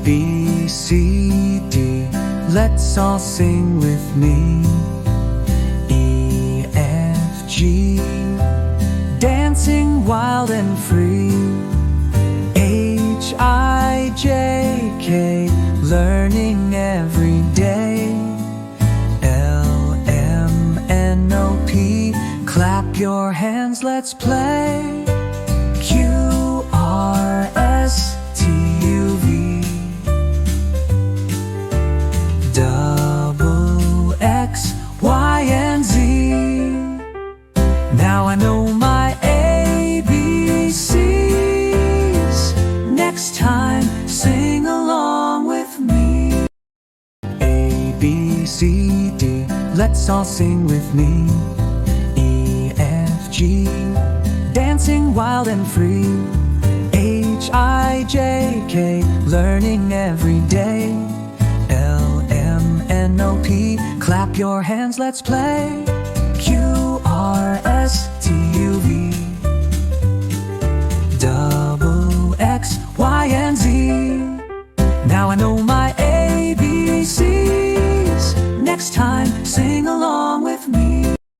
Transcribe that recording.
B, C, D, let's all sing with me. E, F, G, dancing wild and free. H, I, J, K, learning every day. L, M, N, O, P, clap your hands, let's play. Q, R, S, T, U, V, double X, Y, and Z. Now I know my ABCs. Next time, sing along with me. A, B, C, D, let's all sing with me. E, F, G, dancing wild and free. H, I, J, K, learning every day. L, M, N, O, P, clap your hands, let's play. Q, R, S, T, U, V, double X, Y, and Z. Now I know my ABCs. Next time, sing along with me.